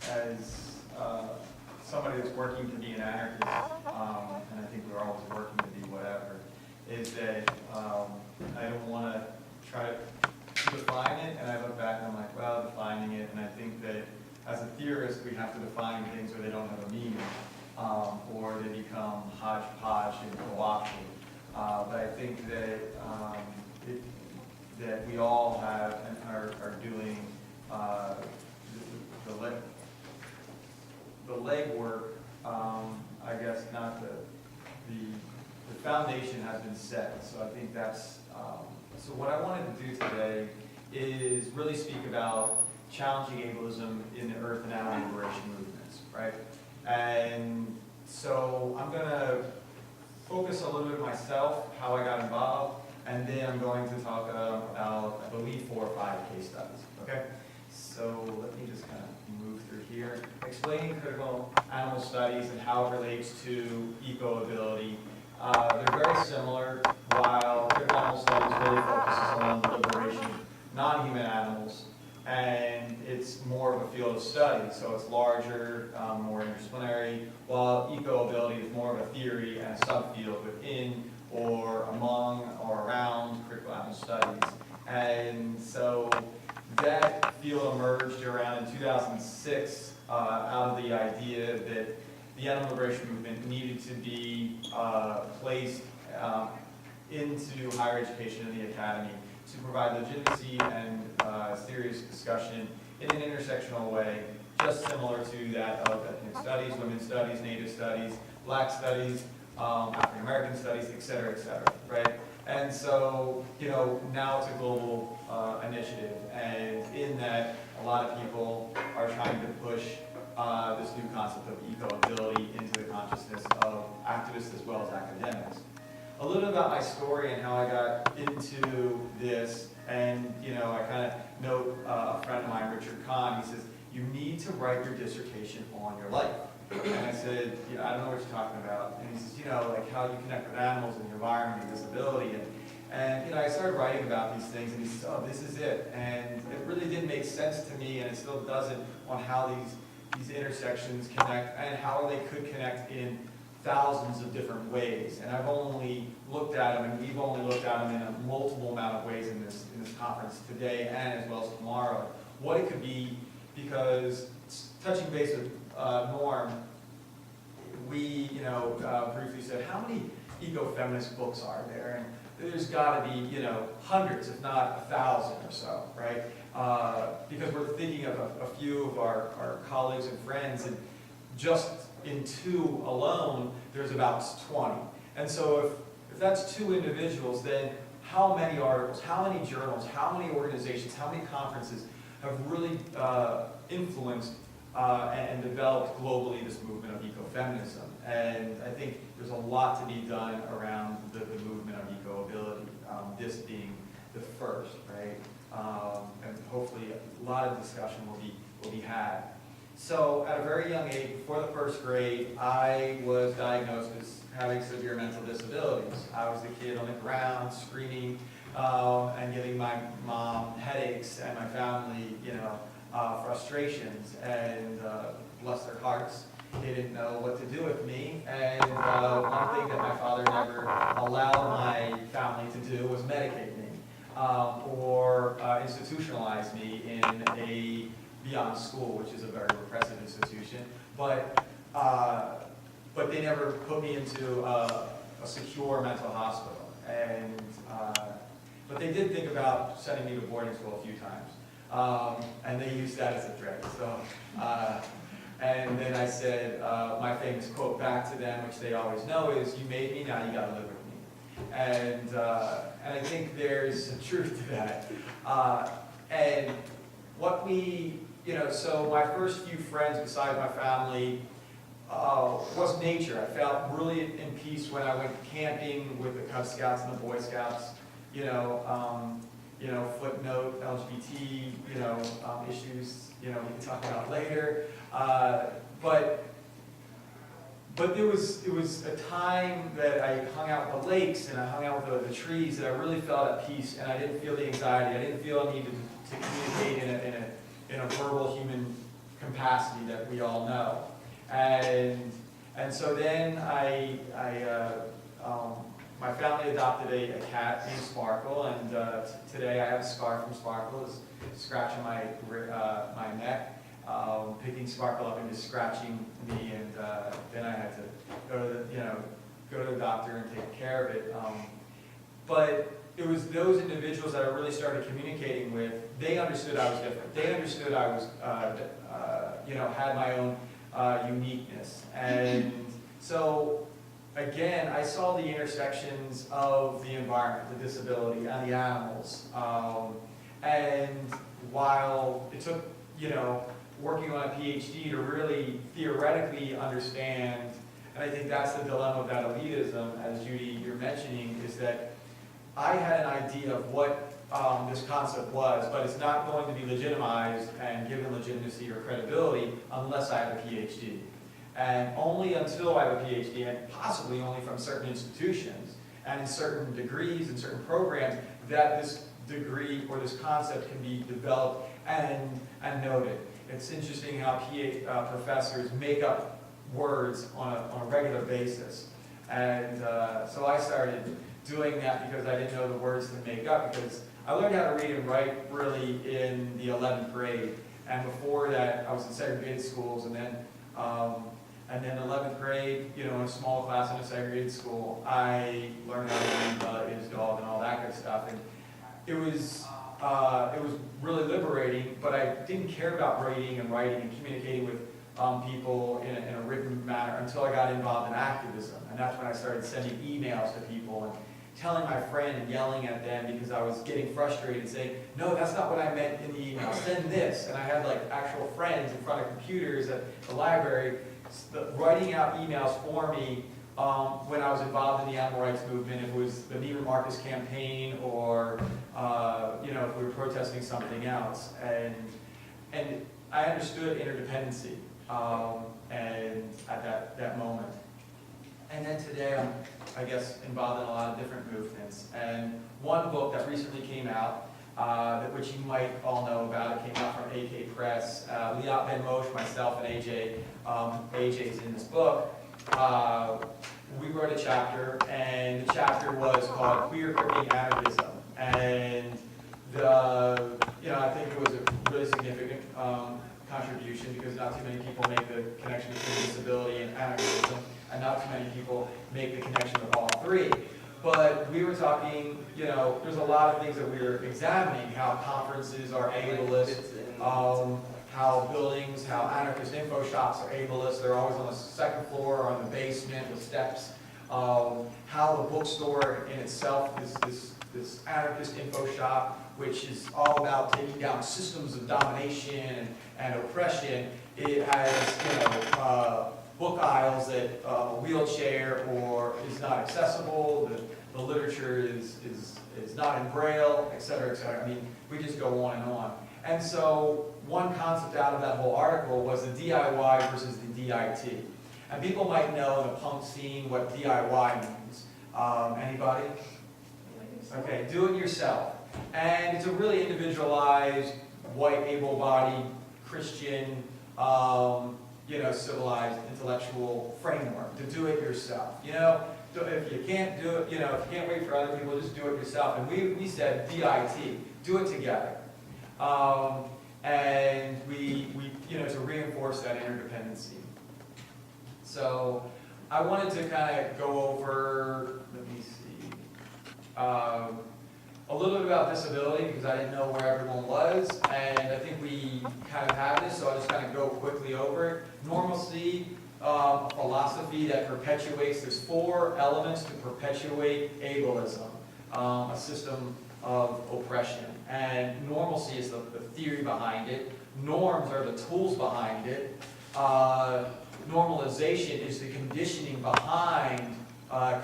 as somebody that's working to be an anarchist, and I think we're always working to be whatever, is that I don't want to try to define it, and I look back and I'm like, well, defining it, and I think that as a theorist we have to define things where they don't have a meaning, or they become hodgepodge and co-option. But I think that that we all have and are doing the legwork. I guess not the foundation has been set. So I think that's so. What I wanted to do today is really speak about challenging ableism in the earth and animal liberation movements, right? And so I'm going to focus a little bit myself, how I got involved, and then I'm going to talk about, I believe, 4 or 5 case studies, okay? So let me just kind of move through here. Explaining critical animal studies and how it relates to eco-ability. They're very similar, while critical animal studies really focuses on the liberation of non-human animals, and it's more of a field of study, so it's larger, more interdisciplinary, while eco-ability is more of a theory and a subfield within or among or around critical animal studies. And so that field emerged around in 2006 out of the idea that the animal liberation movement needed to be placed into higher education in the academy to provide legitimacy and serious discussion in an intersectional way, just similar to that of ethnic studies, women's studies, native studies, black studies, African American studies, et cetera, right? And so, you know, now it's a global initiative, and in that, a lot of people are trying to push this new concept of eco-ability into the consciousness of activists as well as academics. A little bit about my story and how I got into this, and you know, I kind of note a friend of mine, Richard Kahn. He says, "You need to write your dissertation on your life." And I said, "You know, I don't know what you're talking about." And he says, "You know, like how you connect with animals and the environment and disability." And you know, I started writing about these things, and he says, "Oh, this is it." And it really didn't make sense to me, and it still doesn't, on how these intersections connect and how they could connect in thousands of different ways. And I've only looked at them, and we've only looked at them in a multiple amount of ways in this conference today and as well as tomorrow. What it could be, because touching base with Norm, we, you know, briefly said, how many eco-feminist books are there? And there's got to be, you know, hundreds, if not 1,000 or so, right? Because we're thinking of a few of our colleagues and friends, and just in 2 alone, there's about 20. And so if that's 2 individuals, then how many articles, how many journals, how many organizations, how many conferences have really influenced and developed globally this movement of ecofeminism? And I think there's a lot to be done around the movement of eco-ability, this being the first, right? And hopefully a lot of discussion will be had. So at a very young age, before the 1st grade, I was diagnosed as having severe mental disabilities. I was the kid on the ground screaming and giving my mom headaches and my family, you know, frustrations. And bless their hearts, they didn't know what to do with me. And one thing that my father never allowed my family to do was medicate me or institutionalize me in a beyond school, which is a very repressive institution, but they never put me into a secure mental hospital. And but they did think about sending me to boarding school a few times, and they used that as a threat. So, and then I said my famous quote back to them, which they always know, is, "You made me, now you got to live with me." And I think there's some truth to that. And what we, you know, so my first few friends besides my family was nature. I felt really in peace when I went camping with the Cub Scouts and the Boy Scouts. You know, footnote LGBT, you know, issues, you know, we can talk about later. But it was a time that I hung out with the lakes and I hung out with the trees that I really felt at peace, and I didn't feel the anxiety. I didn't feel a need to communicate in a verbal human capacity that we all know. And so then my family adopted a cat named Sparkle, and today I have a scar from Sparkle. It's scratching my neck, picking Sparkle up and just scratching me, and then I had to go to the doctor and take care of it. But it was those individuals that I really started communicating with. They understood I was different. They understood I was, had my own uniqueness. And so, again, I saw the intersections of the environment, the disability, and the animals. And while it took, working on a PhD to really theoretically understand, and I think that's the dilemma of that elitism, as Judy, you're mentioning, is that I had an idea of what this concept was, but it's not going to be legitimized and given legitimacy or credibility unless I have a PhD. And only until I have a PhD, and possibly only from certain institutions, and in certain degrees and certain programs, that this degree or this concept can be developed and noted. It's interesting how professors make up words on a regular basis. And so I started doing that because I didn't know the words to make up, because I learned how to read and write really in the 11th grade. And before that, I was in segregated schools, and then 11th grade, in a small class in a segregated school, I learned how to read is dog and all that good stuff. And it was really liberating, but I didn't care about reading and writing and communicating with people in a written manner until I got involved in activism. And that's when I started sending emails to people and telling my friend and yelling at them because I was getting frustrated and saying, no, that's not what I meant in the email, send this. And I had like actual friends in front of computers at the library writing out emails for me when I was involved in the animal rights movement. If it was the Neiman Marcus campaign, or if we were protesting something else. And I understood interdependency and at that moment. And then today I'm, I guess, involved in a lot of different movements. And one book that recently came out, which you might all know about, it came out from AK Press. Liat Ben Moshe, myself, and AJ's in this book. We wrote a chapter, and the chapter was called Queer Crippling Anarchism. And I think it was a really significant contribution, because not too many people make the connection between disability and anarchism, and not too many people make the connection with all three. But we were talking, there's a lot of things that we were examining, how conferences are ableist, how buildings, how anarchist info shops are ableist. They're always on the second floor or on the basement with steps. How the bookstore in itself is this anarchist info shop, which is all about taking down systems of domination and oppression. It has, book aisles that a wheelchair or is not accessible. The literature is not in Braille, et cetera, et cetera. I mean, we just go on and on. And so one concept out of that whole article was the DIY versus the DIT. And people might know in the punk scene what DIY means. Anybody? Okay, do it yourself. And it's a really individualized, white, able-bodied, Christian, civilized, intellectual framework to do it yourself. If you can't do it, if you can't wait for other people, just do it yourself. And we said DIT, do it together. And we to reinforce that interdependency. So I wanted to kind of go over, let me see, a little bit about disability, because I didn't know where everyone was, and I think we kind of have this, so I'll just kind of go quickly over it. Normalcy, a philosophy that perpetuates, there's 4 elements to perpetuate ableism, a system of oppression. And normalcy is the theory behind it. Norms are the tools behind it. Normalization is the conditioning behind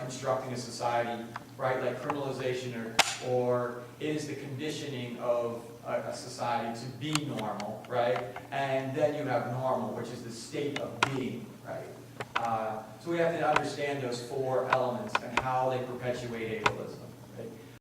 constructing a society, right? Like criminalization or is the conditioning of a society to be normal, right? And then you have normal, which is the state of being, right? So we have to understand those 4 elements and how they perpetuate ableism.